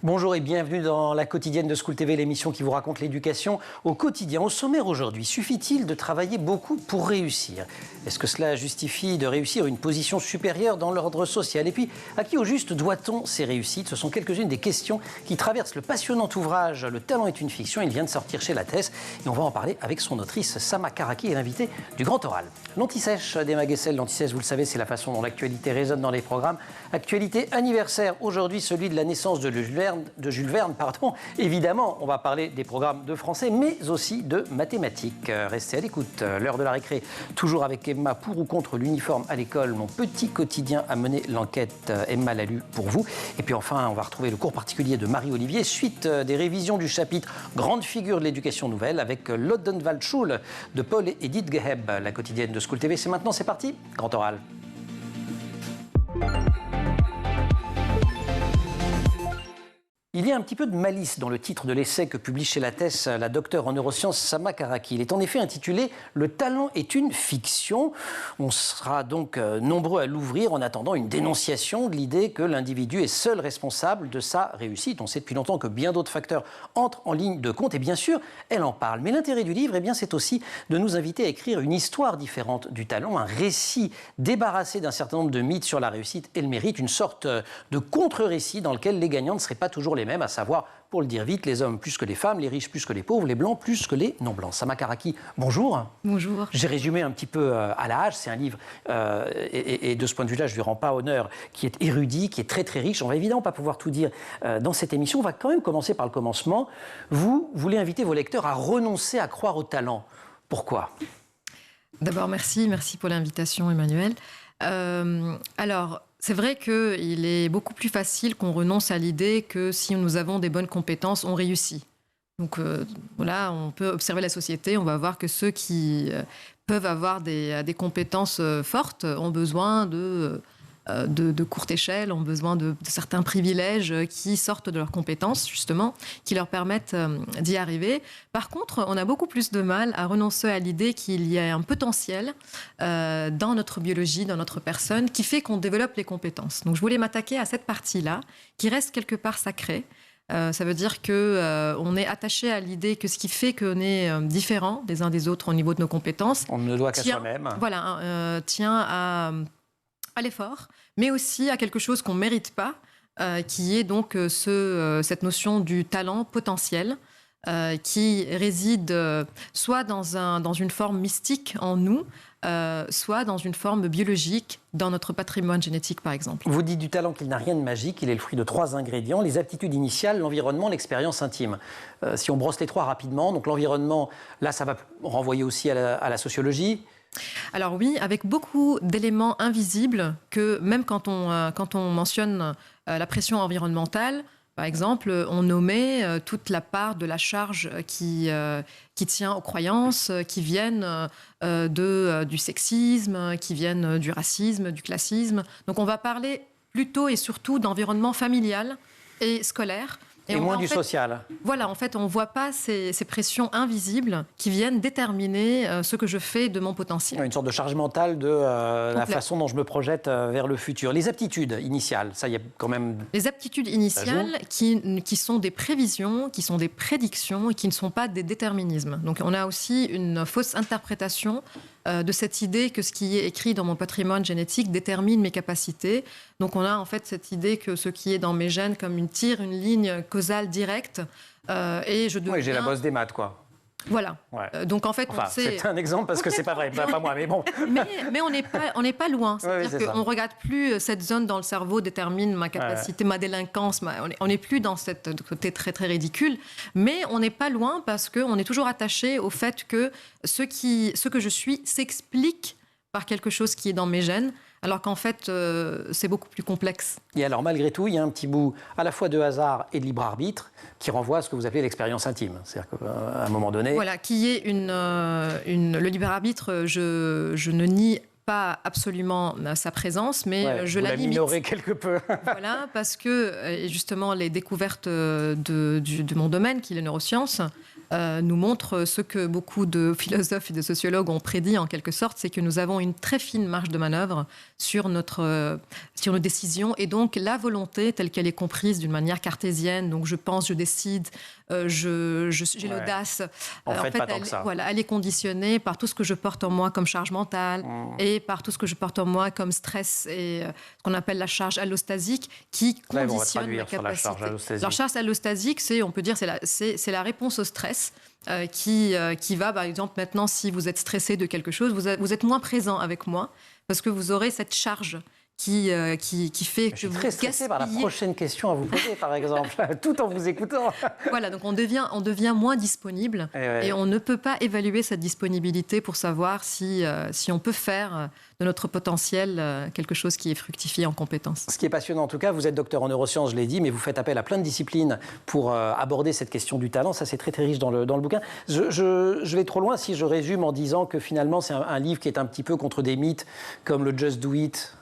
Bonjour et bienvenue dans la quotidienne de School TV, l'émission qui vous raconte l'éducation au quotidien. Au sommaire aujourd'hui, suffit-il de travailler beaucoup pour réussir? Est-ce que cela justifie de réussir une position supérieure dans l'ordre social? Et puis, à qui au juste doit-on ces réussites? Ce sont quelques-unes des questions qui traversent le passionnant ouvrage « Le talent est une fiction ». Il vient de sortir chez Lattès et on va en parler avec son autrice Sama Karaki et l'invité du Grand Oral. L'anti-sèche d'Emma Guessel. L'anti-sèche, vous le savez, c'est la façon dont l'actualité résonne dans les programmes. Actualité anniversaire, aujourd'hui celui de la naissance de Jules Verne. Évidemment, on va parler des programmes de français, mais aussi de mathématiques. Restez à l'écoute. L'heure de la récré, toujours avec Emma, pour ou contre l'uniforme à l'école. Mon petit quotidien a mené l'enquête. Emma l'a lu pour vous. Et puis enfin, on va retrouver le cours particulier de Marie-Olivier, suite des révisions du chapitre Grande figure de l'éducation nouvelle avec l'Odenwaldschule de Paul et Edith Geheb. La quotidienne de School TV, c'est maintenant, c'est parti. Grand oral. Il y a un petit peu de malice dans le titre de l'essai que publie chez Lattès la docteure en neurosciences Sama Karaki. Il est en effet intitulé « Le talent est une fiction ». On sera donc nombreux à l'ouvrir en attendant une dénonciation de l'idée que l'individu est seul responsable de sa réussite. On sait depuis longtemps que bien d'autres facteurs entrent en ligne de compte et bien sûr, elle en parle. Mais l'intérêt du livre, c'est aussi de nous inviter à écrire une histoire différente du talent, un récit débarrassé d'un certain nombre de mythes sur la réussite et le mérite, une sorte de contre-récit dans lequel les gagnants ne seraient pas toujours les mêmes, à savoir, pour le dire vite, les hommes plus que les femmes, les riches plus que les pauvres, les blancs plus que les non-blancs. Sama Karaki, bonjour. Bonjour. J'ai résumé un petit peu à la hache, c'est un livre, et de ce point de vue-là, je ne lui rends pas honneur, qui est érudit, qui est très très riche. On va évidemment pas pouvoir tout dire dans cette émission. On va quand même commencer par le commencement. Vous voulez inviter vos lecteurs à renoncer à croire au talent. Pourquoi? D'abord, merci pour l'invitation, Emmanuel. Alors, c'est vrai qu'il est beaucoup plus facile qu'on renonce à l'idée que si nous avons des bonnes compétences, on réussit. Donc voilà, on peut observer la société, on va voir que ceux qui peuvent avoir des compétences fortes ont besoin de courte échelle, ont besoin de certains privilèges qui sortent de leurs compétences, justement, qui leur permettent d'y arriver. Par contre, on a beaucoup plus de mal à renoncer à l'idée qu'il y a un potentiel dans notre biologie, dans notre personne, qui fait qu'on développe les compétences. Donc, je voulais m'attaquer à cette partie-là, qui reste quelque part sacrée. Ça veut dire qu'on est attaché à l'idée que ce qui fait qu'on est différents les uns des autres au niveau de nos compétences... On ne doit qu'à soi-même. Voilà, tient à l'effort, mais aussi à quelque chose qu'on ne mérite pas, qui est donc cette notion du talent potentiel, qui réside soit dans une forme mystique en nous, soit dans une forme biologique, dans notre patrimoine génétique, par exemple. Vous dites du talent qu'il n'a rien de magique, il est le fruit de 3 ingrédients, les aptitudes initiales, l'environnement, l'expérience intime. Si on brosse les 3 rapidement, donc l'environnement, là, ça va renvoyer aussi à la sociologie. Alors oui, avec beaucoup d'éléments invisibles que même quand on mentionne la pression environnementale, par exemple, on nommait toute la part de la charge qui tient aux croyances, qui viennent du sexisme, qui viennent du racisme, du classisme. Donc on va parler plutôt et surtout d'environnement familial et scolaire. Et moins du social. Voilà, en fait, on ne voit pas ces pressions invisibles qui viennent déterminer ce que je fais de mon potentiel. Une sorte de charge mentale de la façon dont je me projette vers le futur. Les aptitudes initiales, ça, il y a quand même... Les aptitudes initiales qui sont des prévisions, qui sont des prédictions et qui ne sont pas des déterminismes. Donc, on a aussi une fausse interprétation de cette idée que ce qui est écrit dans mon patrimoine génétique détermine mes capacités. Donc on a en fait cette idée que ce qui est dans mes gènes comme une ligne causale directe. Et je deviens... Oui, j'ai la bosse des maths, quoi. Voilà. Ouais. Donc en fait, c'est un exemple parce que c'est pas vrai, pas moi, mais bon. mais on n'est pas loin. C'est-à-dire qu'on ne regarde plus cette zone dans le cerveau détermine ma capacité, ma délinquance. On n'est plus dans cette côté très très ridicule, mais on n'est pas loin parce qu'on est toujours attaché au fait que ce que je suis s'explique par quelque chose qui est dans mes gènes. Alors qu'en fait, c'est beaucoup plus complexe. Et alors, malgré tout, il y a un petit bout à la fois de hasard et de libre arbitre qui renvoie à ce que vous appelez l'expérience intime. C'est-à-dire qu'à un moment donné... Voilà, qui est le libre arbitre, je ne nie pas absolument sa présence, mais je la limite. Minorer quelque peu. Voilà, parce que justement, les découvertes de mon domaine, qui est les neurosciences, nous montre ce que beaucoup de philosophes et de sociologues ont prédit en quelque sorte, c'est que nous avons une très fine marge de manœuvre sur nos décisions, et donc la volonté telle qu'elle est comprise d'une manière cartésienne, donc je pense, je décide, j'ai l'audace. En fait, pas tant que ça. Voilà, elle est conditionnée par tout ce que je porte en moi comme charge mentale et par tout ce que je porte en moi comme stress et ce qu'on appelle la charge allostasique qui conditionne ma capacité. La charge allostasique, on peut dire, c'est la réponse au stress qui va, par exemple, maintenant, si vous êtes stressé de quelque chose, vous êtes moins présent avec moi parce que vous aurez cette charge qui fait que vous gaspillez. Je suis très stressé par la prochaine question à vous poser, par exemple, tout en vous écoutant. Voilà, donc on devient moins disponible et on ne peut pas évaluer cette disponibilité pour savoir si on peut faire de notre potentiel quelque chose qui est fructifié en compétences. Ce qui est passionnant, en tout cas, vous êtes docteur en neurosciences, je l'ai dit, mais vous faites appel à plein de disciplines pour aborder cette question du talent. Ça, c'est très, très riche dans le bouquin. Je vais trop loin si je résume en disant que finalement, c'est un livre qui est un petit peu contre des mythes comme le « just do it ».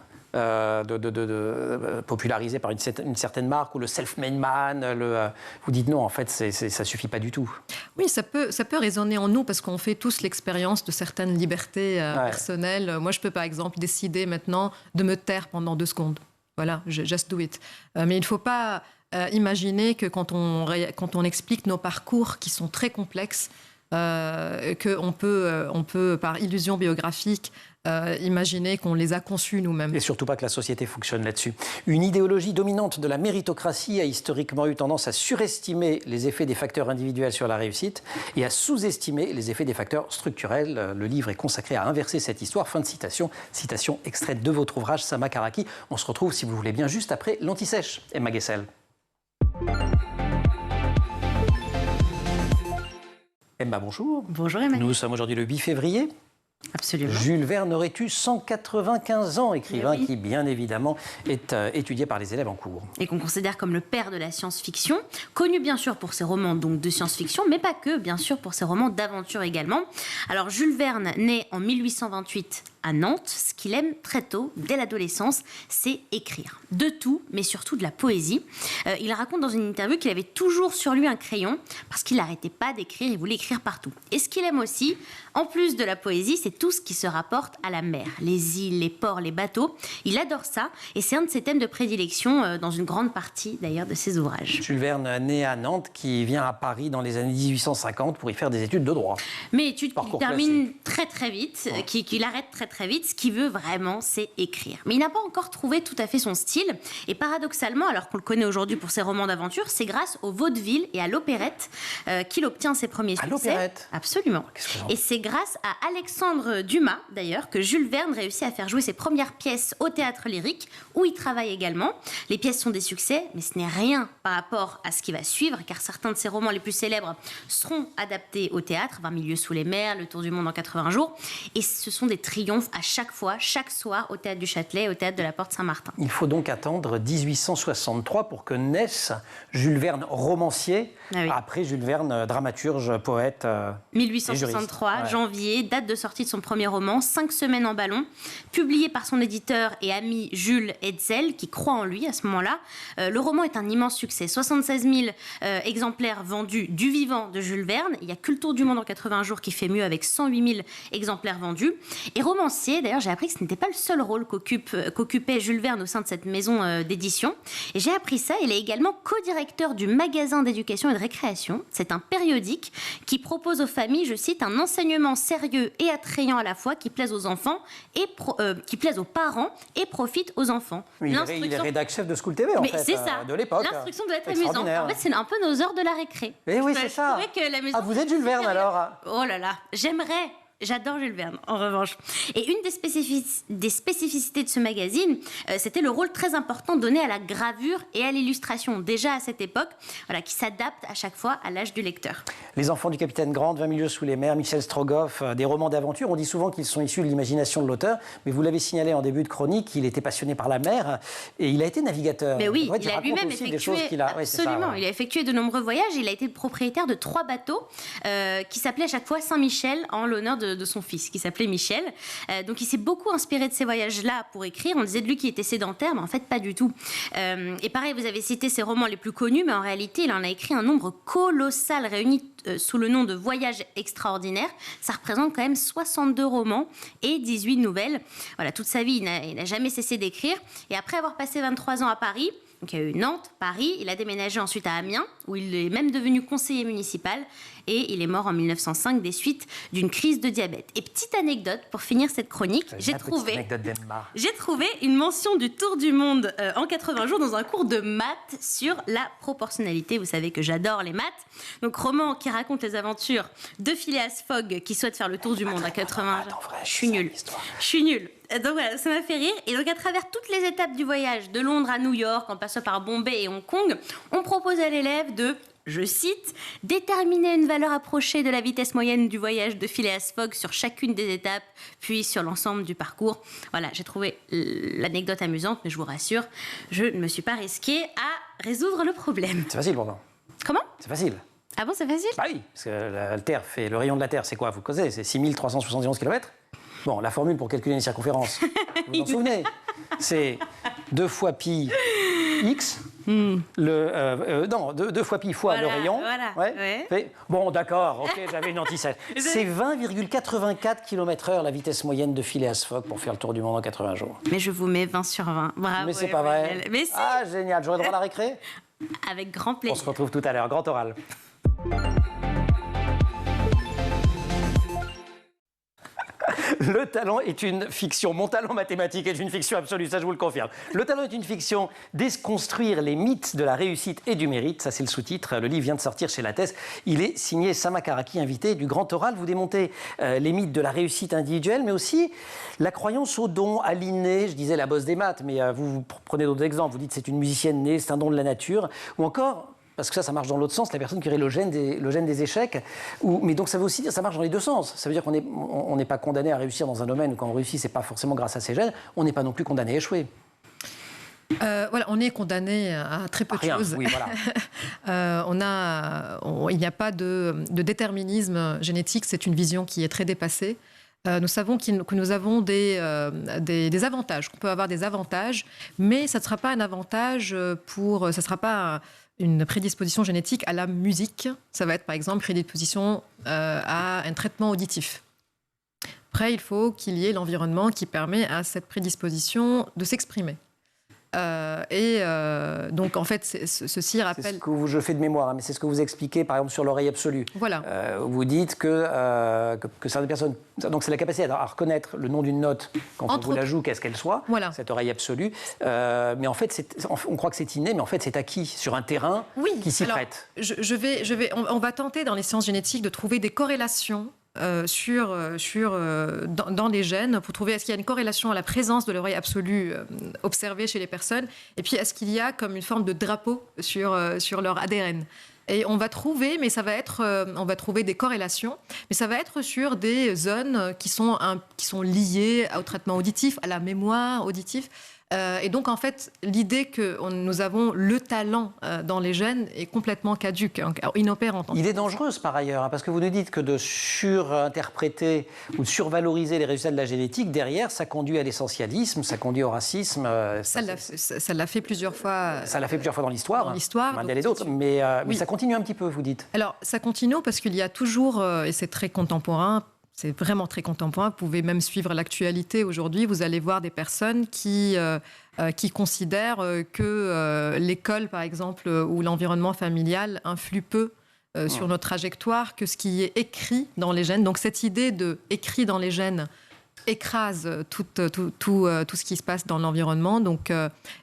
Popularisé par une certaine marque, ou le self-made man, vous dites non, en fait, ça suffit pas du tout. Oui, ça peut résonner en nous parce qu'on fait tous l'expérience de certaines libertés personnelles. Moi, je peux par exemple décider maintenant de me taire pendant 2 secondes. Voilà, just do it. Mais il ne faut pas imaginer que quand on explique nos parcours qui sont très complexes, qu'on peut, par illusion biographique, imaginer qu'on les a conçus nous-mêmes. Et surtout pas que la société fonctionne là-dessus. Une idéologie dominante de la méritocratie a historiquement eu tendance à surestimer les effets des facteurs individuels sur la réussite et à sous-estimer les effets des facteurs structurels. Le livre est consacré à inverser cette histoire. Fin de citation. Citation extraite de votre ouvrage, Sama Karaki. On se retrouve, si vous voulez bien, juste après l'Anti-Sèche. Emma Guessel. Emma, bonjour. Bonjour Emmanuel. Nous sommes aujourd'hui le 8 février. Absolument. Jules Verne aurait eu 195 ans, écrivain qui, bien évidemment, est étudié par les élèves en cours. Et qu'on considère comme le père de la science-fiction, connu bien sûr pour ses romans donc de science-fiction, mais pas que, bien sûr pour ses romans d'aventure également. Alors Jules Verne, né en 1828 à Nantes, ce qu'il aime très tôt, dès l'adolescence, c'est écrire. De tout, mais surtout de la poésie. Il raconte dans une interview qu'il avait toujours sur lui un crayon, parce qu'il n'arrêtait pas d'écrire, il voulait écrire partout. Et ce qu'il aime aussi, en plus de la poésie, c'est tout ce qui se rapporte à la mer. Les îles, les ports, les bateaux. Il adore ça, et c'est un de ses thèmes de prédilection dans une grande partie, d'ailleurs, de ses ouvrages. Jules Verne, né à Nantes, qui vient à Paris dans les années 1850 pour y faire des études de droit. Mais études qu'il termine très très vite, qu'il arrête très très vite. Ce qu'il veut vraiment, c'est écrire. Mais il n'a pas encore trouvé tout à fait son style. Et paradoxalement, alors qu'on le connaît aujourd'hui pour ses romans d'aventure, c'est grâce au vaudeville et à l'opérette qu'il obtient ses premiers succès. À l'opérette ? Absolument. Et c'est grâce à Alexandre Dumas, d'ailleurs, que Jules Verne réussit à faire jouer ses premières pièces au théâtre lyrique, où il travaille également. Les pièces sont des succès, mais ce n'est rien par rapport à ce qui va suivre, car certains de ses romans les plus célèbres seront adaptés au théâtre, 20 milieux sous les mers, Le Tour du monde en 80 jours, et ce sont des triomphes à chaque fois, chaque soir, au Théâtre du Châtelet, au Théâtre de la Porte Saint-Martin. Il faut donc attendre 1863 pour que naisse Jules Verne, romancier, après Jules Verne, dramaturge, poète 1863, janvier, date de sortie de son premier roman, 5 semaines en ballon, publié par son éditeur et ami Jules Hetzel, qui croit en lui à ce moment-là. Le roman est un immense succès, 76 000 exemplaires vendus du vivant de Jules Verne. Il n'y a que Le Tour du monde en 80 jours qui fait mieux, avec 108 000 exemplaires vendus. Et romancier, d'ailleurs, j'ai appris que ce n'était pas le seul rôle qu'occupait Jules Verne au sein de cette maison d'édition. Et j'ai appris ça, il est également co-directeur du magasin d'éducation et de récréation. C'est un périodique qui propose aux familles, je cite, un enseignement sérieux et attrayant à la fois, qui plaise aux enfants et qui plaise aux parents et profite aux enfants. Oui, il est rédac chef de School TV, en fait, c'est ça. De l'époque. L'instruction doit être amusante. En fait, c'est un peu nos heures de la récé. Mais oui, c'est ça. Vous êtes Jules Verne, alors? Oh là là, j'aimerais. J'adore Jules Verne, en revanche. Et une des spécificités de ce magazine, c'était le rôle très important donné à la gravure et à l'illustration, déjà à cette époque, qui s'adapte à chaque fois à l'âge du lecteur. Les enfants du capitaine Grant, 20 milieux sous les mers, Michel Strogoff, des romans d'aventure. On dit souvent qu'ils sont issus de l'imagination de l'auteur, mais vous l'avez signalé en début de chronique, il était passionné par la mer et il a été navigateur. Mais oui, il a lui-même effectué, absolument, il a effectué de nombreux voyages. Il a été propriétaire de 3 bateaux qui s'appelaient à chaque fois Saint-Michel, en l'honneur de son fils, qui s'appelait Michel. Donc il s'est beaucoup inspiré de ces voyages-là pour écrire. On disait de lui qu'il était sédentaire, mais en fait pas du tout. Et pareil, vous avez cité ses romans les plus connus, mais en réalité, il en a écrit un nombre colossal, réuni sous le nom de Voyages extraordinaires. Ça représente quand même 62 romans et 18 nouvelles. Voilà, toute sa vie, il n'a jamais cessé d'écrire. Et après avoir passé 23 ans à Paris, donc il y a eu Nantes, Paris, il a déménagé ensuite à Amiens, où il est même devenu conseiller municipal, et il est mort en 1905 des suites d'une crise de diabète. Et petite anecdote, pour finir cette chronique, j'ai trouvé une mention du Tour du Monde en 80 jours dans un cours de maths sur la proportionnalité. Vous savez que j'adore les maths. Donc roman qui raconte les aventures de Phileas Fogg qui souhaite faire le Tour du Monde à 80 jours. Je suis nulle. Donc voilà, ça m'a fait rire. Et donc à travers toutes les étapes du voyage, de Londres à New York, en passant par Bombay et Hong Kong, on propose à l'élève de, je cite, déterminer une valeur approchée de la vitesse moyenne du voyage de Phileas Fogg sur chacune des étapes, puis sur l'ensemble du parcours. Voilà, j'ai trouvé l'anecdote amusante, mais je vous rassure, je ne me suis pas risquée à résoudre le problème. C'est facile pourtant. Comment ? C'est facile. Ah bon, c'est facile ? Bah oui, parce que le rayon de la Terre, c'est quoi ? Vous causez, c'est 6371 km. Bon, la formule pour calculer une circonférence, vous vous en souvenez ? C'est 2 fois pi x, 2 fois pi fois le rayon. Voilà, ouais. Bon, d'accord, ok, j'avais une anti-sèche. C'est 20,84 km/h la vitesse moyenne de Phileas Fogg pour faire le tour du monde en 80 jours. Mais je vous mets 20 sur 20. Bravo. Mais c'est pas vrai. Mais si. Ah, génial. J'aurais droit à la récré ? Avec grand plaisir. On se retrouve tout à l'heure. Grand oral. Le talent est une fiction. Mon talent mathématique est une fiction absolue, ça je vous le confirme. Le talent est une fiction. Déconstruire les mythes de la réussite et du mérite, ça c'est le sous-titre. Le livre vient de sortir chez Lattès. Il est signé Sama Karaki, invité du Grand Oral. Vous démontez les mythes de la réussite individuelle, mais aussi la croyance au don, à l'inné. Je disais la bosse des maths, mais vous prenez d'autres exemples. Vous dites c'est une musicienne née, c'est un don de la nature. Ou encore... Parce que ça marche dans l'autre sens, la personne qui aurait le gène des échecs. Mais donc ça veut aussi dire que ça marche dans les deux sens. Ça veut dire qu'on n'est pas condamné à réussir dans un domaine où quand on réussit, c'est pas forcément grâce à ses gènes. On n'est pas non plus condamné à échouer. Voilà, on est condamné à très peu de choses. Oui, voilà. Il n'y a pas de déterminisme génétique. C'est une vision qui est très dépassée. Nous savons que nous avons des avantages, qu'on peut avoir des avantages, mais ça ne sera pas un avantage ça ne sera pas une prédisposition génétique à la musique. Ça va être par exemple prédisposition à un traitement auditif. Après, il faut qu'il y ait l'environnement qui permet à cette prédisposition de s'exprimer. Donc, en fait, ceci rappelle... C'est ce que je fais de mémoire, mais c'est ce que vous expliquez, par exemple, sur l'oreille absolue. Voilà. Vous dites que certaines personnes... Donc, c'est la capacité à reconnaître le nom d'une note quand on vous la joue, qu'est-ce qu'elle soit, voilà. Cette oreille absolue. Mais en fait, on croit que c'est inné, mais en fait, c'est acquis sur un terrain qui s'y prête. On va tenter, dans les sciences génétiques, de trouver des corrélations dans les gènes pour trouver est-ce qu'il y a une corrélation à la présence de l'oreille absolue observée chez les personnes et puis est-ce qu'il y a comme une forme de drapeau sur leur ADN. Et on va trouver, mais on va trouver des corrélations, mais ça va être sur des zones qui sont liées au traitement auditif, à la mémoire auditive. Et donc, en fait, l'idée que nous avons le talent dans les gènes est complètement caduque, inopérante. Il est dangereuse, par ailleurs, parce que vous nous dites que de surinterpréter ou de survaloriser les résultats de la génétique, derrière, ça conduit à l'essentialisme, ça conduit au racisme. Ça l'a fait plusieurs fois. Ça l'a fait plusieurs fois dans l'histoire. L'un et d'autres. Mais ça continue un petit peu, vous dites. Alors, ça continue parce qu'il y a toujours, et c'est très contemporain, c'est vraiment très contemporain. Vous pouvez même suivre l'actualité aujourd'hui. Vous allez voir des personnes qui considèrent que l'école, par exemple, ou l'environnement familial influe peu sur notre trajectoire que ce qui est écrit dans les gènes. Donc cette idée de écrit dans les gènes écrase tout ce qui se passe dans l'environnement, donc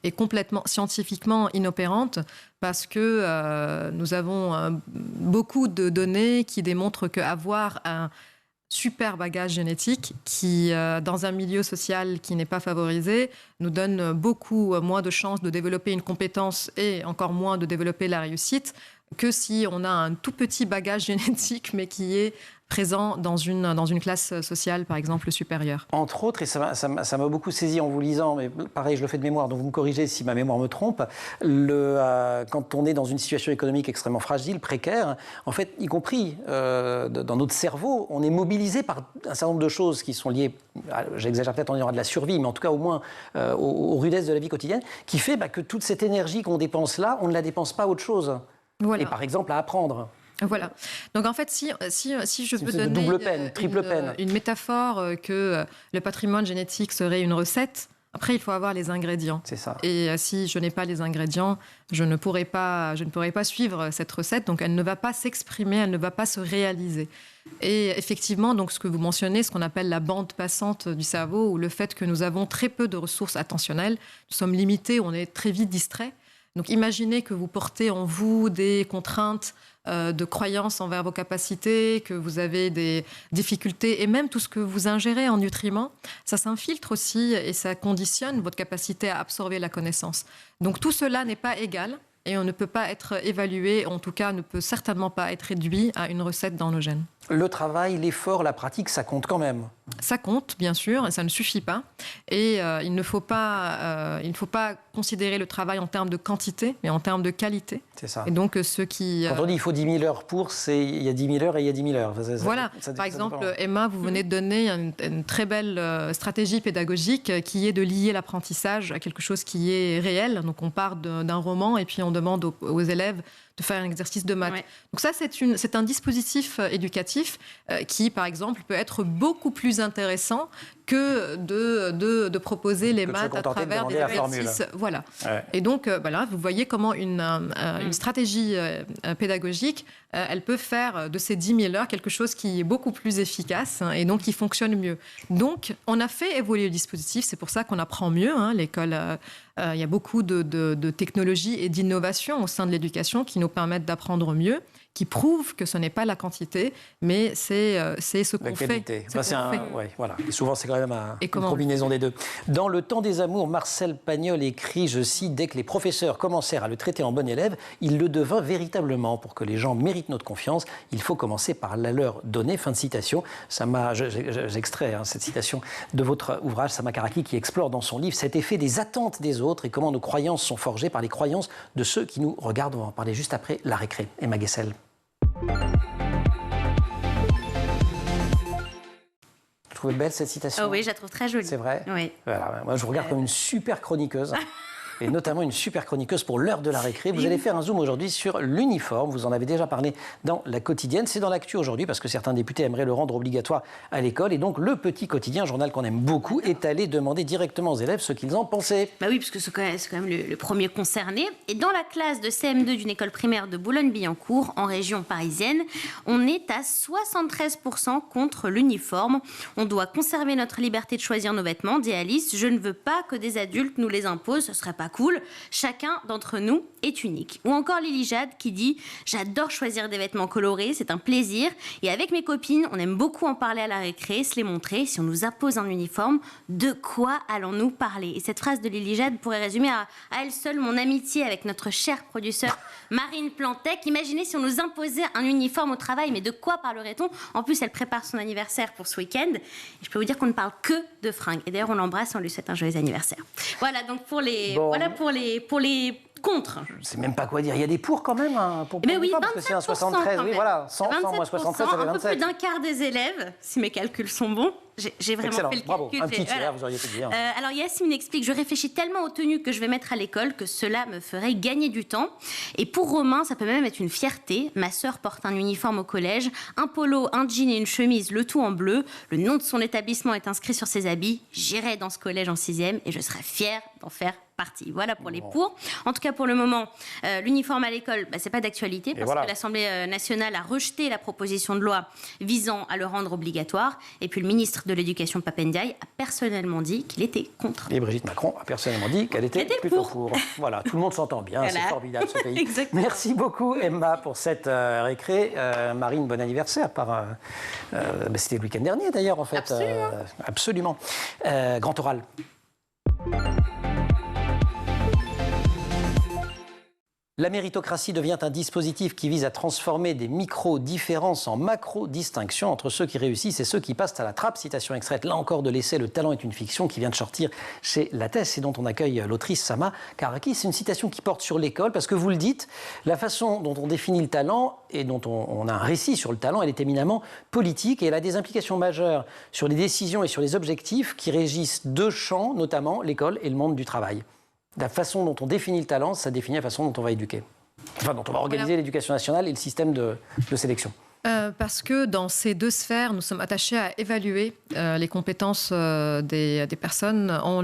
est complètement scientifiquement inopérante parce que nous avons beaucoup de données qui démontrent qu'avoir un super bagage génétique qui, dans un milieu social qui n'est pas favorisé, nous donne beaucoup moins de chances de développer une compétence et encore moins de développer la réussite que si on a un tout petit bagage génétique, mais qui est présent dans une classe sociale, par exemple, supérieure. Entre autres, et ça m'a beaucoup saisi en vous lisant, mais pareil, je le fais de mémoire, donc vous me corrigez si ma mémoire me trompe, quand on est dans une situation économique extrêmement fragile, précaire, en fait, y compris dans notre cerveau, on est mobilisé par un certain nombre de choses qui sont liées, j'exagère peut-être en disant de la survie, mais en tout cas au moins aux rudesses de la vie quotidienne, qui fait que toute cette énergie qu'on dépense là, on ne la dépense pas à autre chose. Voilà. Et par exemple à apprendre. Voilà. Donc en fait, si je peux donner double peine, triple peine. Une métaphore que le patrimoine génétique serait une recette, après il faut avoir les ingrédients. C'est ça. Et si je n'ai pas les ingrédients, je ne pourrai pas suivre cette recette. Donc elle ne va pas s'exprimer, elle ne va pas se réaliser. Et effectivement, donc ce que vous mentionnez, ce qu'on appelle la bande passante du cerveau, ou le fait que nous avons très peu de ressources attentionnelles, nous sommes limités, on est très vite distrait. Donc imaginez que vous portez en vous des contraintes de croyances envers vos capacités, que vous avez des difficultés, et même tout ce que vous ingérez en nutriments, ça s'infiltre aussi et ça conditionne votre capacité à absorber la connaissance. Donc tout cela n'est pas égal et on ne peut pas être évalué, en tout cas ne peut certainement pas être réduit à une recette dans nos gènes. Le travail, l'effort, la pratique, ça compte quand même. Ça compte, bien sûr, et ça ne suffit pas. Et il ne faut pas considérer le travail en termes de quantité, mais en termes de qualité. C'est ça. Et donc, ceux qui... Quand on dit il faut 10 000 heures il y a 10 000 heures et il y a 10 000 heures. Voilà. Par exemple, Emma, vous venez de donner une très belle stratégie pédagogique qui est de lier l'apprentissage à quelque chose qui est réel. Donc, on part d'un roman et puis on demande aux élèves de faire un exercice de maths. Ouais. Donc ça, c'est un dispositif éducatif qui, par exemple, peut être beaucoup plus intéressant que de proposer les maths à travers des exercices. Voilà. Ouais. Et donc, voilà, vous voyez comment une stratégie pédagogique, elle peut faire de ces 10 000 heures quelque chose qui est beaucoup plus efficace et donc qui fonctionne mieux. Donc, on a fait évoluer le dispositif. C'est pour ça qu'on apprend mieux. L'école, il y a beaucoup de technologies et d'innovations au sein de l'éducation qui nous permettent d'apprendre mieux, qui prouvent que ce n'est pas la quantité, mais c'est ce qu'on fait. Voilà. Et souvent, c'est quand même une combinaison des deux. Dans Le Temps des Amours, Marcel Pagnol écrit, je cite, « Dès que les professeurs commencèrent à le traiter en bon élève, il le devint véritablement. Pour que les gens méritent notre confiance, il faut commencer par la leur donner. » Fin de citation. J'extrais cette citation de votre ouvrage, Samakaraki, qui explore dans son livre cet effet des attentes des autres et comment nos croyances sont forgées par les croyances de ceux qui nous regardent. On va en parler juste après la récré. Emma Guessel. Vous trouvez belle cette citation ? Oh oui, je la trouve très jolie. C'est vrai ? Oui. Voilà, moi, je vous regarde comme une super chroniqueuse. Et notamment une super chroniqueuse pour l'heure de la récré. Vous allez faire un zoom aujourd'hui sur l'uniforme. Vous en avez déjà parlé dans la quotidienne. C'est dans l'actu aujourd'hui parce que certains députés aimeraient le rendre obligatoire à l'école. Et donc, le Petit Quotidien, journal qu'on aime beaucoup, est allé demander directement aux élèves ce qu'ils en pensaient. Bah oui, parce que c'est quand même le premier concerné. Et dans la classe de CM2 d'une école primaire de Boulogne-Billancourt, en région parisienne, on est à 73% contre l'uniforme. On doit conserver notre liberté de choisir nos vêtements, dit Alice. Je ne veux pas que des adultes nous les imposent. Ce serait pas cool. Chacun d'entre nous est unique. Ou encore Lily Jade qui dit « J'adore choisir des vêtements colorés, c'est un plaisir. Et avec mes copines, on aime beaucoup en parler à la récré, se les montrer. Si on nous impose un uniforme, de quoi allons-nous parler ?» Et cette phrase de Lily Jade pourrait résumer à elle seule mon amitié avec notre chère producteur Marine Plantec. Imaginez si on nous imposait un uniforme au travail, mais de quoi parlerait-on ? En plus, elle prépare son anniversaire pour ce week-end. Et je peux vous dire qu'on ne parle que de fringues. Et d'ailleurs, on l'embrasse, on lui souhaite un joyeux anniversaire. Voilà, donc pour les contre. Je ne sais même pas quoi dire. Il y a des pour quand même parce que c'est un 73. Oui, voilà. 100 moins 73, ça fait 27. Un peu plus d'un quart des élèves, si mes calculs sont bons. J'ai vraiment excellent, fait le bravo. calcul. Un petit tiers, vous auriez pu dire. Alors Yacine explique, je réfléchis tellement aux tenues que je vais mettre à l'école que cela me ferait gagner du temps. Et pour Romain, ça peut même être une fierté. Ma sœur porte un uniforme au collège, un polo, un jean et une chemise, le tout en bleu. Le nom de son établissement est inscrit sur ses habits. J'irai dans ce collège en 6e et je serai fière d'en faire partie. Voilà pour les pour. En tout cas, pour le moment, l'uniforme à l'école, c'est pas d'actualité parce que l'Assemblée nationale a rejeté la proposition de loi visant à le rendre obligatoire. Et puis le ministre de l'Éducation, Papendiaï, a personnellement dit qu'il était contre. Et Brigitte Macron a personnellement dit qu'elle était plutôt pour. Voilà, tout le monde s'entend bien, voilà. C'est formidable ce pays. Merci beaucoup Emma pour cette récré. Marine, bon anniversaire. C'était le week-end dernier d'ailleurs en fait. Absolument. Grand oral. La méritocratie devient un dispositif qui vise à transformer des micro-différences en macro-distinctions entre ceux qui réussissent et ceux qui passent à la trappe. Citation extraite, là encore, de l'essai « Le talent est une fiction » qui vient de sortir chez Lattès et dont on accueille l'autrice Sama Karaki. C'est une citation qui porte sur l'école parce que vous le dites, la façon dont on définit le talent et dont on a un récit sur le talent, elle est éminemment politique et elle a des implications majeures sur les décisions et sur les objectifs qui régissent deux champs, notamment l'école et le monde du travail. La façon dont on définit le talent, ça définit la façon dont on va éduquer. Enfin, dont on va organiser l'éducation nationale et le système de sélection. Parce que dans ces deux sphères, nous sommes attachés à évaluer les compétences des personnes en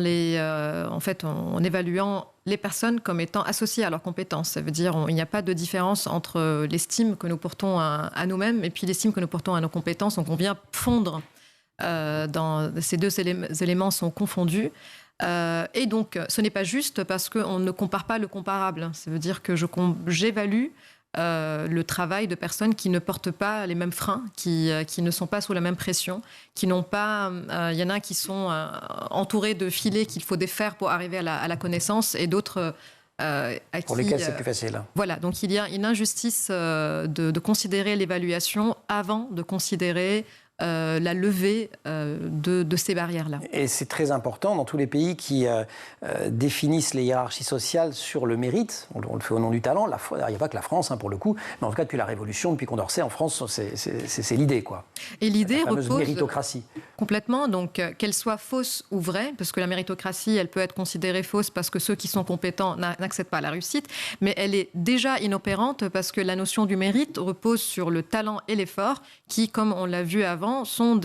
évaluant les personnes comme étant associées à leurs compétences. Ça veut dire qu'il n'y a pas de différence entre l'estime que nous portons à nous-mêmes et puis l'estime que nous portons à nos compétences. Donc on vient fondre dans ces deux éléments sont confondus. Et donc, ce n'est pas juste parce qu'on ne compare pas le comparable. Ça veut dire que j'évalue le travail de personnes qui ne portent pas les mêmes freins, qui ne sont pas sous la même pression, qui n'ont pas... Il y en a qui sont entourés de filets qu'il faut défaire pour arriver à la connaissance et d'autres... pour lesquels c'est plus facile. Voilà, donc il y a une injustice de considérer l'évaluation avant de considérer la levée de ces barrières-là. Et c'est très important dans tous les pays qui définissent les hiérarchies sociales sur le mérite. On le fait au nom du talent. Il n'y a pas que la France, pour le coup. Mais en tout cas, depuis la Révolution, depuis Condorcet, en France, c'est l'idée, quoi. Et l'idée repose... méritocratie. Complètement. Donc, qu'elle soit fausse ou vraie, parce que la méritocratie, elle peut être considérée fausse parce que ceux qui sont compétents n'accèdent pas à la réussite, mais elle est déjà inopérante parce que la notion du mérite repose sur le talent et l'effort qui, comme on l'a vu avant, sont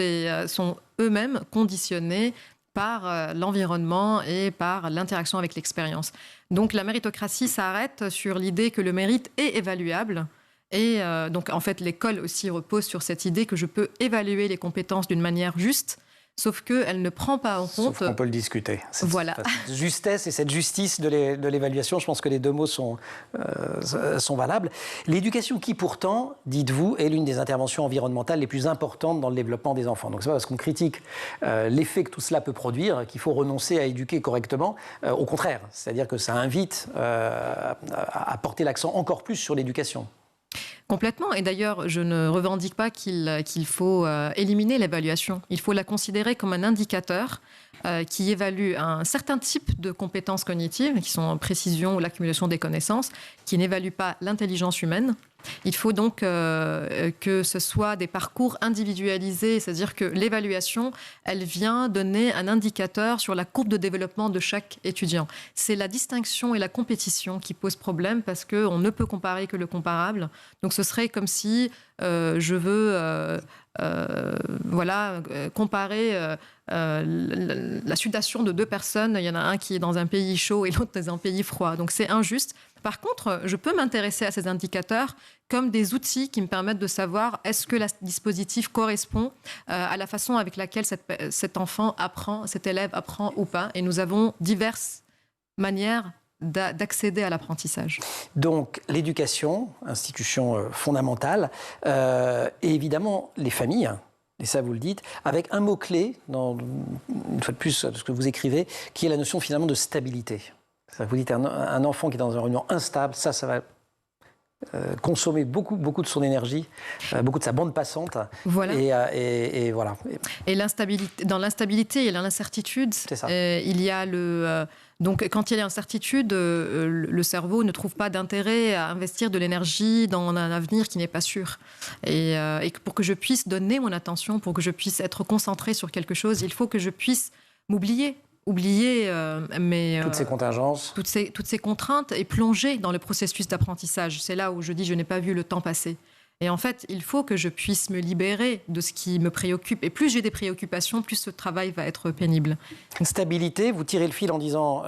eux-mêmes conditionnés par l'environnement et par l'interaction avec l'expérience. Donc la méritocratie s'arrête sur l'idée que le mérite est évaluable. Et donc en fait l'école aussi repose sur cette idée que je peux évaluer les compétences d'une manière juste, sauf qu'elle ne prend pas en compte... Sauf qu'on peut le discuter. Voilà. Cette justesse et cette justice de l'évaluation, je pense que les deux mots sont valables. L'éducation qui, pourtant, dites-vous, est l'une des interventions environnementales les plus importantes dans le développement des enfants. Donc c'est pas parce qu'on critique l'effet que tout cela peut produire qu'il faut renoncer à éduquer correctement. Au contraire, c'est-à-dire que ça invite à porter l'accent encore plus sur l'éducation. Complètement. Et d'ailleurs, je ne revendique pas qu'il faut éliminer l'évaluation. Il faut la considérer comme un indicateur qui évalue un certain type de compétences cognitives, qui sont précision ou l'accumulation des connaissances, qui n'évalue pas l'intelligence humaine. Il faut donc que ce soit des parcours individualisés, c'est-à-dire que l'évaluation, elle vient donner un indicateur sur la courbe de développement de chaque étudiant. C'est la distinction et la compétition qui posent problème parce qu'on ne peut comparer que le comparable. Donc ce serait comme si je veux comparer la situation de deux personnes. Il y en a un qui est dans un pays chaud et l'autre dans un pays froid. Donc c'est injuste. Par contre, je peux m'intéresser à ces indicateurs comme des outils qui me permettent de savoir est-ce que le dispositif correspond à la façon avec laquelle cet enfant apprend, cet élève apprend ou pas. Et nous avons diverses manières d'accéder à l'apprentissage. Donc l'éducation, institution fondamentale, et évidemment les familles, et ça vous le dites, avec un mot-clé, une fois de plus de ce que vous écrivez, qui est la notion finalement de stabilité. Vous dites un enfant qui est dans un environnement instable, ça va consommer beaucoup de son énergie, beaucoup de sa bande passante. Voilà. Et voilà. Et dans l'instabilité et l'incertitude, il y a donc, quand il y a incertitude, le cerveau ne trouve pas d'intérêt à investir de l'énergie dans un avenir qui n'est pas sûr. Et pour que je puisse donner mon attention, pour que je puisse être concentré sur quelque chose, il faut que je puisse oublier toutes ces contingences, toutes ces contraintes et plonger dans le processus d'apprentissage. C'est là où je dis je n'ai pas vu le temps passer. Et en fait, il faut que je puisse me libérer de ce qui me préoccupe. Et plus j'ai des préoccupations, plus ce travail va être pénible. Une stabilité, vous tirez le fil en disant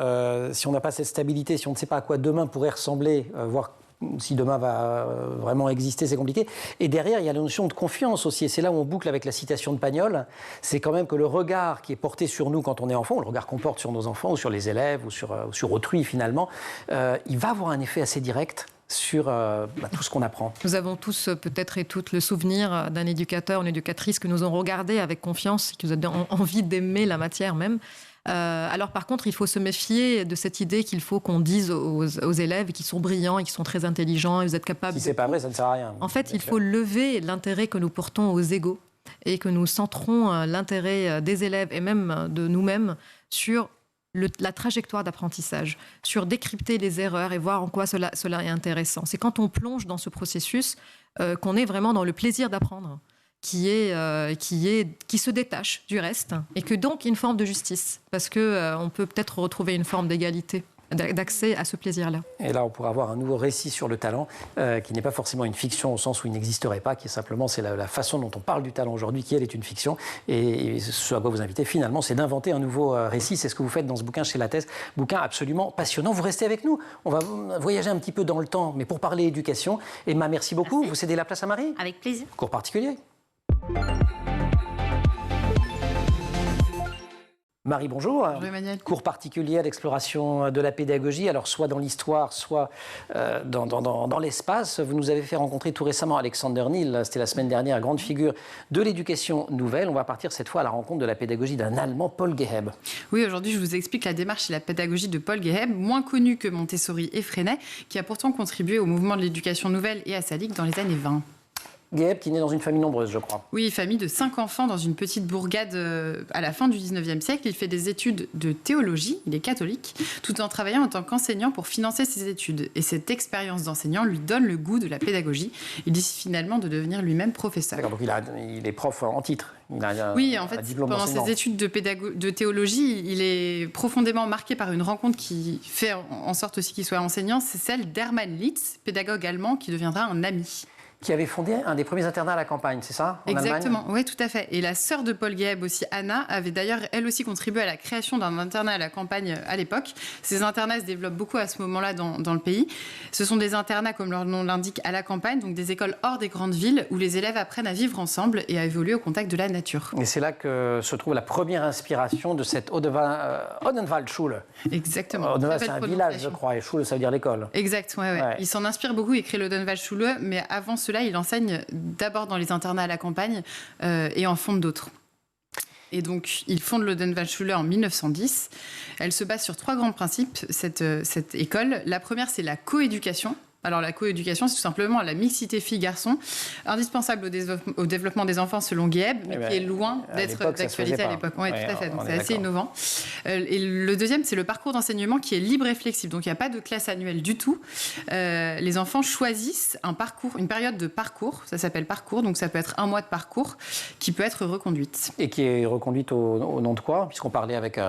si on n'a pas cette stabilité, si on ne sait pas à quoi demain pourrait ressembler, voire si demain va vraiment exister, c'est compliqué. Et derrière, il y a la notion de confiance aussi. Et c'est là où on boucle avec la citation de Pagnol. C'est quand même que le regard qui est porté sur nous quand on est enfant, le regard qu'on porte sur nos enfants ou sur les élèves ou sur autrui finalement, il va avoir un effet assez direct sur tout ce qu'on apprend. Nous avons tous peut-être et toutes le souvenir d'un éducateur, une éducatrice que nous avons regardé avec confiance, qui nous a envie d'aimer la matière même. Alors par contre, il faut se méfier de cette idée qu'il faut qu'on dise aux élèves qu'ils sont brillants et qu'ils sont très intelligents et vous êtes capables... Si c'est pas vrai, ça ne sert à rien. En fait, il faut lever l'intérêt que nous portons aux égaux et que nous centrons l'intérêt des élèves et même de nous-mêmes sur la trajectoire d'apprentissage, sur décrypter les erreurs et voir en quoi cela est intéressant. C'est quand on plonge dans ce processus qu'on est vraiment dans le plaisir d'apprendre, qui se détache du reste, et que donc une forme de justice, parce qu'on peut peut-être retrouver une forme d'égalité, d'accès à ce plaisir-là. Et là, on pourra avoir un nouveau récit sur le talent, qui n'est pas forcément une fiction au sens où il n'existerait pas, qui est simplement la façon dont on parle du talent aujourd'hui, qui elle est une fiction. Et ce à quoi vous invitez finalement, c'est d'inventer un nouveau récit. C'est ce que vous faites dans ce bouquin chez Lattès, bouquin absolument passionnant. Vous restez avec nous. On va voyager un petit peu dans le temps, mais pour parler éducation. Emma, merci beaucoup. Merci. Vous cédez la place à Marie ? Avec plaisir. Cours particulier. Marie, bonjour. Bonjour Emmanuel. Cours particulier à l'exploration de la pédagogie, alors soit dans l'histoire, soit dans l'espace. Vous nous avez fait rencontrer tout récemment Alexander Neal, c'était la semaine dernière, grande figure de l'éducation nouvelle. On va partir cette fois à la rencontre de la pédagogie d'un Allemand, Paul Geheb. Oui, aujourd'hui je vous explique la démarche et la pédagogie de Paul Geheb, moins connu que Montessori et Freinet, qui a pourtant contribué au mouvement de l'éducation nouvelle et à sa ligue dans les années 20. Geheb qui naît dans une famille nombreuse, je crois. Oui, famille de 5 enfants dans une petite bourgade à la fin du 19e siècle. Il fait des études de théologie, il est catholique, tout en travaillant en tant qu'enseignant pour financer ses études. Et cette expérience d'enseignant lui donne le goût de la pédagogie. Il décide finalement de devenir lui-même professeur. D'accord, donc il est prof en titre. Oui, en fait, pendant ses études de théologie, il est profondément marqué par une rencontre qui fait en sorte aussi qu'il soit enseignant. C'est celle d'Hermann Litz, pédagogue allemand qui deviendra un ami. Qui avait fondé un des premiers internats à la campagne, c'est ça, en Exactement, Allemagne ? oui, tout à fait. Et la sœur de Paul Geheb aussi, Anna, avait d'ailleurs elle aussi contribué à la création d'un internat à la campagne à l'époque. Ces internats se développent beaucoup à ce moment-là dans le pays. Ce sont des internats, comme leur nom l'indique, à la campagne, donc des écoles hors des grandes villes où les élèves apprennent à vivre ensemble et à évoluer au contact de la nature. Et c'est là que se trouve la première inspiration de cette Odenwaldschule. Exactement. Odenwald, c'est un village, je crois, et Schule, ça veut dire l'école. Exact, ouais. Il s'en inspire beaucoup, il crée l'Odenwaldschule, mais avant cela, il enseigne d'abord dans les internats à la campagne et en fonde d'autres. Et donc, il fonde l'Odenwaldschule en 1910. Elle se base sur 3 grands principes, cette école. La première, c'est la coéducation. Alors, la coéducation, c'est tout simplement la mixité filles-garçons, indispensable au développement des enfants selon Geheb, mais qui est loin d'être d'actualité à l'époque. Oui, tout à fait. Donc, c'est assez innovant. Et le deuxième, c'est le parcours d'enseignement qui est libre et flexible. Donc, il n'y a pas de classe annuelle du tout. Les enfants choisissent un parcours, une période de parcours. Ça s'appelle parcours. Donc, ça peut être 1 mois de parcours qui peut être reconduite. Et qui est reconduite au nom de quoi ? Puisqu'on parlait avec...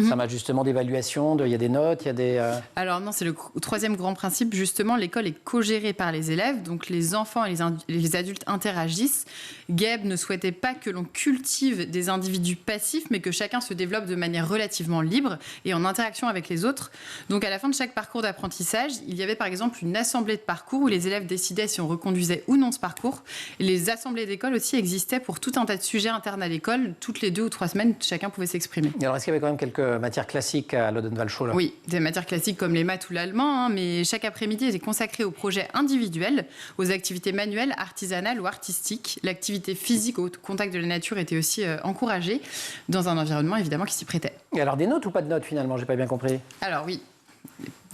Ça m'a justement d'évaluation, il y a des notes, il y a des... Alors non, c'est le 3e grand principe. Justement, l'école est co-gérée par les élèves, donc les enfants et les adultes interagissent. Geheb ne souhaitait pas que l'on cultive des individus passifs, mais que chacun se développe de manière relativement libre et en interaction avec les autres. Donc à la fin de chaque parcours d'apprentissage, il y avait par exemple une assemblée de parcours où les élèves décidaient si on reconduisait ou non ce parcours. Et les assemblées d'école aussi existaient pour tout un tas de sujets internes à l'école. Toutes les 2 ou 3 semaines, chacun pouvait s'exprimer. Et alors, est-ce qu'il y avait quand même quelques matières classiques à l'Odenwaldschule ? Oui, des matières classiques comme les maths ou l'allemand, mais chaque après-midi était consacré aux projets individuels, aux activités manuelles, artisanales ou artistiques. L'activité physique au contact de la nature était aussi encouragée dans un environnement évidemment qui s'y prêtait. Et alors des notes ou pas de notes finalement ? J'ai pas bien compris. Alors oui.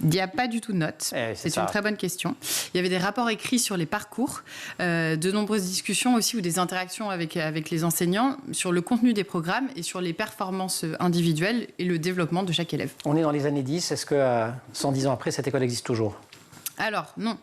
Il n'y a pas du tout de notes. C'est une très bonne question. Il y avait des rapports écrits sur les parcours, de nombreuses discussions aussi ou des interactions avec les enseignants sur le contenu des programmes et sur les performances individuelles et le développement de chaque élève. On est dans les années 10. Est-ce que 110 ans après, cette école existe toujours ? Alors, non.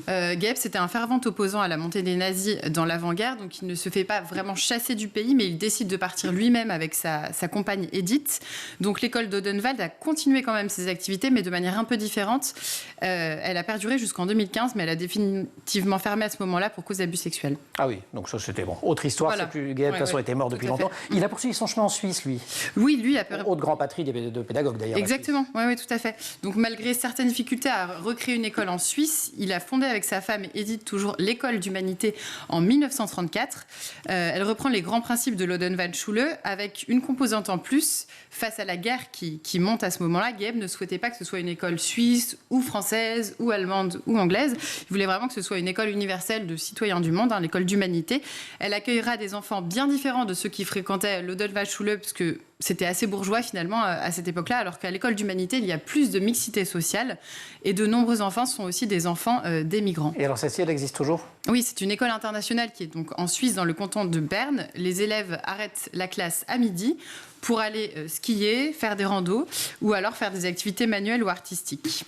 Geheb, c'était un fervent opposant à la montée des nazis dans l'avant-guerre, donc il ne se fait pas vraiment chasser du pays, mais il décide de partir lui-même avec sa compagne Edith. Donc l'école d'Odenwald a continué quand même ses activités, mais de manière un peu différente. Elle a perduré jusqu'en 2015, mais elle a définitivement fermé à ce moment-là pour cause d'abus sexuels. Ah oui, donc ça c'était bon. Autre histoire, voilà. C'est plus Geheb, de toute façon, était mort depuis longtemps. Il a poursuivi son chemin en Suisse, lui. Oui, lui a Haute grand patrie de pédagogues, d'ailleurs. Exactement, oui, tout à fait. Donc malgré certaines difficultés à recréer une école en Suisse, il a fondé avec sa femme Edith toujours l'école d'humanité en 1934. Elle reprend les grands principes de l'Odenwaldschule avec une composante en plus. Face à la guerre qui monte à ce moment-là, Geheb ne souhaitait pas que ce soit une école suisse ou française ou allemande ou anglaise. Il voulait vraiment que ce soit une école universelle de citoyens du monde, l'école d'humanité. Elle accueillera des enfants bien différents de ceux qui fréquentaient l'Odenwaldschule, parce que c'était assez bourgeois finalement à cette époque-là, alors qu'à l'école d'humanité, il y a plus de mixité sociale et de nombreux enfants sont aussi des enfants d'émigrants. Et alors celle-ci, elle existe toujours ? Oui, c'est une école internationale qui est donc en Suisse, dans le canton de Berne. Les élèves arrêtent la classe à midi pour aller skier, faire des randos ou alors faire des activités manuelles ou artistiques.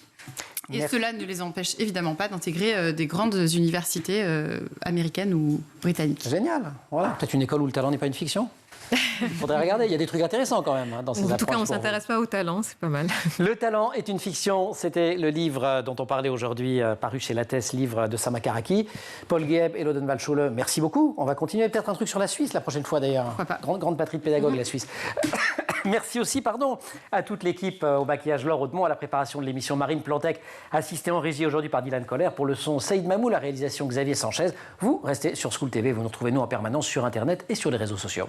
Et cela ne les empêche évidemment pas d'intégrer des grandes universités américaines ou britanniques. Génial. Voilà. Peut-être une école où le talent n'est pas une fiction. Il faudrait regarder, il y a des trucs intéressants quand même dans ces approches. En tout cas, on ne s'intéresse pas au talent, c'est pas mal. Le talent est une fiction, c'était le livre dont on parlait aujourd'hui, paru chez Lattès, livre de Sama Karaki. Paul Gueb et l'Odenwaldschule, merci beaucoup. On va continuer peut-être un truc sur la Suisse la prochaine fois d'ailleurs. Pourquoi pas. Grande patrie de pédagogues, la Suisse. Merci aussi, à toute l'équipe, au maquillage Laure Haudemont, à la préparation de l'émission Marine Plantec, assistée en régie aujourd'hui par Dylan Coller. Pour le son, Saïd Mamou, la réalisation Xavier Sanchez. Vous restez sur School TV, vous nous retrouvez nous en permanence sur Internet et sur les réseaux sociaux.